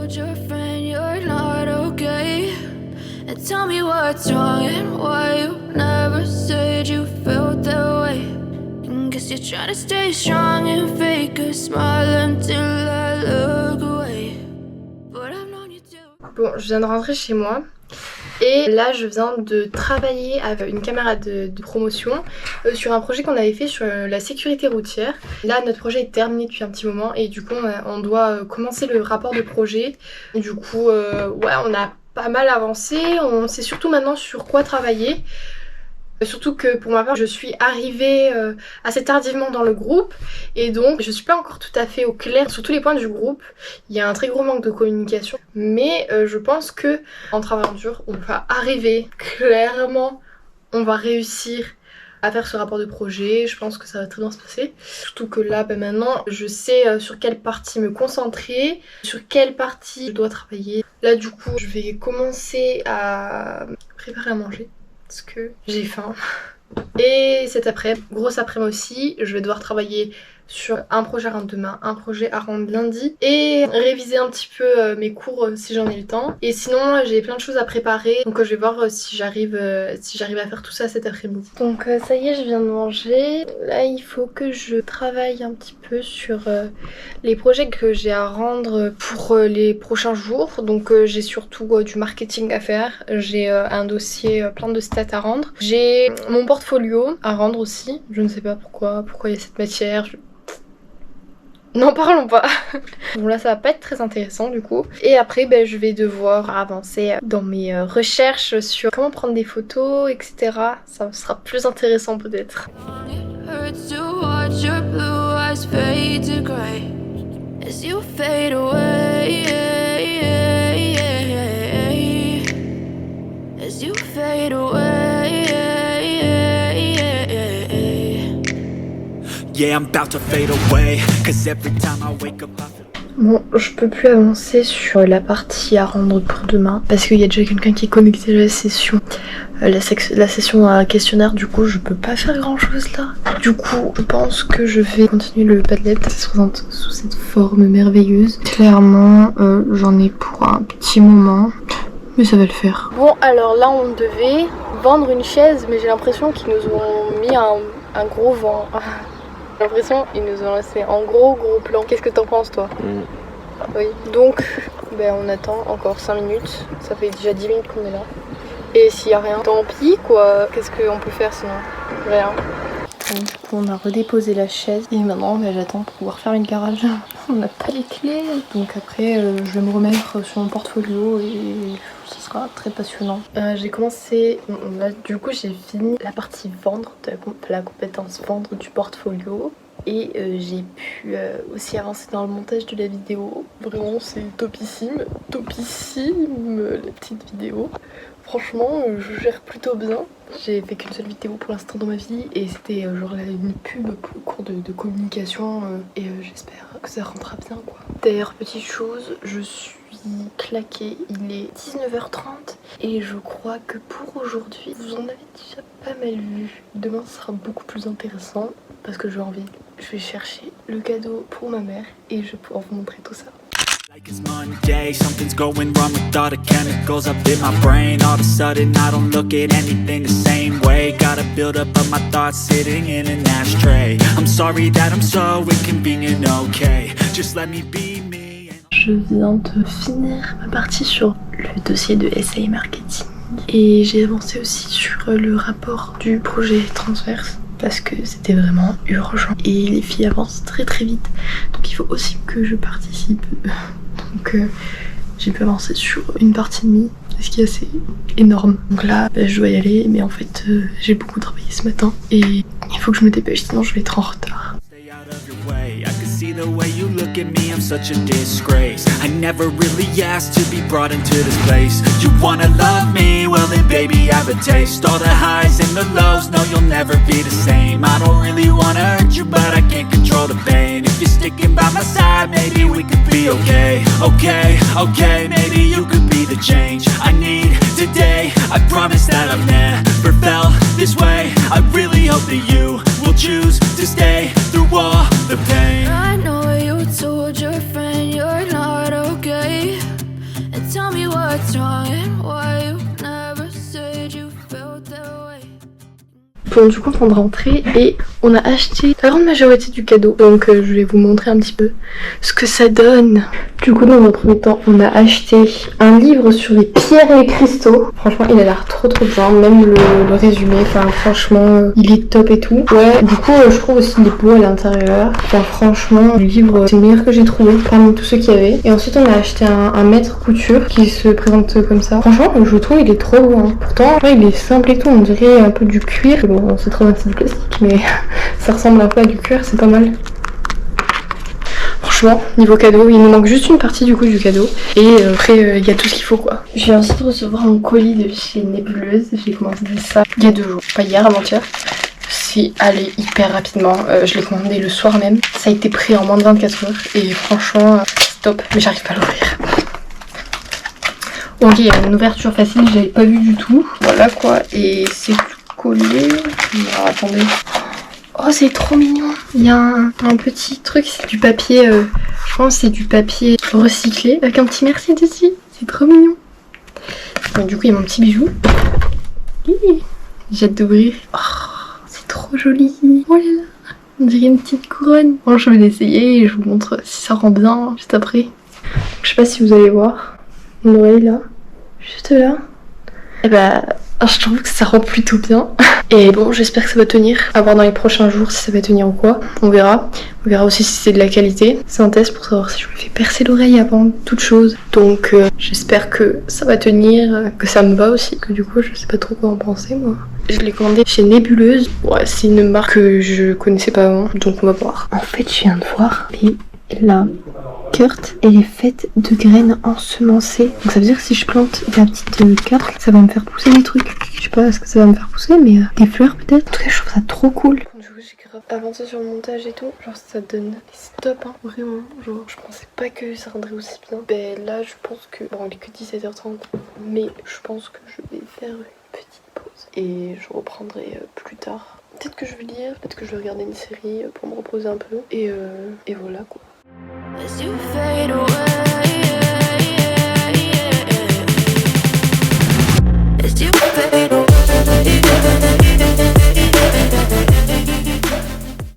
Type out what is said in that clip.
told your friend you're not okay, and tell me what's wrong and why you never said you felt that way. And guess you're trying to stay strong and fake a smile until I look away. But I've known you too. Bon, je viens de rentrer chez moi. Et là je viens de travailler avec une camarade de promotion sur un projet qu'on avait fait sur la sécurité routière. Là notre projet est terminé depuis un petit moment et du coup on doit commencer le rapport de projet. Et du coup ouais, on a pas mal avancé, on sait surtout maintenant sur quoi travailler. Surtout que pour ma part je suis arrivée assez tardivement dans le groupe et donc je suis pas encore tout à fait au clair sur tous les points du groupe. Il y a un très gros manque de communication, mais je pense que en travaillant dur on va arriver clairement, on va réussir à faire ce rapport de projet. Je pense que ça va très bien se passer, surtout que là maintenant je sais sur quelle partie me concentrer, sur quelle partie je dois travailler. Là du coup je vais commencer à préparer à manger parce que j'ai faim. Et cet après-midi, grosse après-midi aussi, je vais devoir travailler sur un projet à rendre demain, un projet à rendre lundi et réviser un petit peu mes cours si j'en ai le temps. Et sinon j'ai plein de choses à préparer, donc je vais voir si j'arrive à faire tout ça cet après-midi. Donc ça y est, je viens de manger. Là il faut que je travaille un petit peu sur les projets que j'ai à rendre pour les prochains jours. Donc j'ai surtout du marketing à faire, j'ai un dossier plein de stats à rendre, j'ai mon portfolio à rendre aussi. Je ne sais pas pourquoi il y a cette matière. N'en parlons pas. Bon là ça va pas être très intéressant du coup. Et après je vais devoir avancer dans mes recherches sur comment prendre des photos, etc. Ça sera plus intéressant peut-être. Bon, je peux plus avancer sur la partie à rendre pour demain parce qu'il y a déjà quelqu'un qui est connecté à la session. La session à questionnaire, du coup je peux pas faire grand chose là. Du coup je pense que je vais continuer le Padlet. Ça se présente sous cette forme merveilleuse. Clairement j'en ai pour un petit moment, mais ça va le faire. Bon alors là on devait vendre une chaise, mais j'ai l'impression qu'ils nous ont mis un gros vent. J'ai l'impression qu'ils nous ont laissé en gros plan. Qu'est-ce que t'en penses toi? Oui. Donc on attend encore 5 minutes. Ça fait déjà 10 minutes qu'on est là. Et s'il y a rien, tant pis quoi. Qu'est-ce qu'on peut faire sinon? Rien. Donc, du coup on a redéposé la chaise et maintenant j'attends pour pouvoir faire une garage. On n'a pas les clés. Donc après je vais me remettre sur mon portfolio et ce sera très passionnant. J'ai commencé, là du coup j'ai fini la partie vendre de la compétence vendre du portfolio. Et j'ai pu aussi avancer dans le montage de la vidéo. Vraiment c'est topissime la petite vidéo. Franchement je gère plutôt bien. J'ai fait qu'une seule vidéo pour l'instant dans ma vie et c'était genre une pub pour le cours de communication et j'espère que ça rentrera bien quoi. D'ailleurs petite chose, je suis claquée, il est 19h30 et je crois que pour aujourd'hui vous en avez déjà pas mal vu. Demain ce sera beaucoup plus intéressant parce que j'ai envie. Je vais chercher le cadeau pour ma mère et je vais pouvoir vous montrer tout ça. Like it's Monday, something's going wrong with all the chemicals up in my brain. All of a sudden I don't look at anything the same way. Gotta build up of my thoughts sitting in an ashtray. I'm sorry that I'm so inconvenient, okay. Just let me be me. Je viens de finir ma partie sur le dossier de SAE Marketing. Et j'ai avancé aussi sur le rapport du projet transverse. Parce que c'était vraiment urgent et les filles avancent très vite, donc il faut aussi que je participe. Donc j'ai pu avancer sur une partie et demie, ce qui est assez énorme. Donc là je dois y aller, mais en fait j'ai beaucoup travaillé ce matin et il faut que je me dépêche sinon je vais être en retard. See the way you look at me, I'm such a disgrace. I never really asked to be brought into this place. You wanna love me? Well then baby I have a taste. All the highs and the lows, no you'll never be the same. I don't really wanna hurt you but I can't control the pain. If you're sticking by my side, maybe we could be okay. Okay, maybe you could be the change I need today. I promise that I've never felt this way. I really hope that you will choose to stay through all the pain. I know you told your friend you're not okay, tell me what's wrong and why you never said you felt that way. Bon, du coup on vient de rentrer et on a acheté la grande majorité du cadeau, donc je vais vous montrer un petit peu ce que ça donne. Du coup dans un premier temps on a acheté un livre sur les pierres et les cristaux. Franchement il a l'air trop bien, même le résumé, enfin franchement il est top et tout. Ouais, du coup je trouve aussi les beaux à l'intérieur. Enfin franchement le livre c'est le meilleur que j'ai trouvé parmi tous ceux qu'il y avait. Et ensuite on a acheté un maître couture qui se présente comme ça. Franchement je trouve il est trop beau hein. Pourtant ouais, il est simple et tout, on dirait un peu du cuir. Bon c'est trop bien que c'est du plastique mais ça ressemble un peu à du cuir, c'est pas mal. Franchement, niveau cadeau, il nous manque juste une partie du coup du cadeau. Et après, il y a tout ce qu'il faut quoi. Je viens aussi de recevoir mon colis de chez Nébuleuse. J'ai commandé ça il y a 2 jours, pas hier, avant-hier. C'est allé hyper rapidement. Je l'ai commandé le soir même. Ça a été pris en moins de 24 heures. Et franchement, c'est top. Mais j'arrive pas à l'ouvrir. Ok, il y a une ouverture facile, j'avais pas vu du tout. Voilà quoi. Et c'est tout collé. Alors, attendez. Oh c'est trop mignon. Il y a un petit truc, c'est du papier, je pense que c'est du papier recyclé avec un petit merci dessus. C'est trop mignon. Bon, du coup il y a mon petit bijou. J'ai hâte d'ouvrir. Oh c'est trop joli. Oh là là. On dirait une petite couronne. Bon, je vais l'essayer et je vous montre si ça rend bien juste après. Je sais pas si vous allez voir. Mon oreille là. Juste là. Et bah je trouve que ça rend plutôt bien. Et bon, j'espère que ça va tenir. À voir dans les prochains jours si ça va tenir ou quoi. On verra. On verra aussi si c'est de la qualité. C'est un test pour savoir si je me fais percer l'oreille avant toute chose. Donc j'espère que ça va tenir, que ça me va aussi. Que du coup, je sais pas trop quoi en penser moi. Je l'ai commandé chez Nébuleuse. Ouais, c'est une marque que je connaissais pas avant. Donc on va voir. En fait, je viens de voir. Et là, Kurt, elle est faite de graines ensemencées. Donc ça veut dire que si je plante la petite carte, ça va me faire pousser des trucs. Je sais pas ce que ça va me faire pousser, mais des fleurs peut-être. En tout cas, je trouve ça trop cool. Du coup, j'ai grave avancé sur le montage et tout. Genre, ça donne. C'est top, hein, vraiment. Genre, je pensais pas que ça rendrait aussi bien. Ben là, je pense que. Bon, il est que 17h30, mais je pense que je vais faire une petite pause. Et je reprendrai plus tard. Peut-être que je vais lire, peut-être que je vais regarder une série pour me reposer un peu. Et voilà quoi. As you fade away.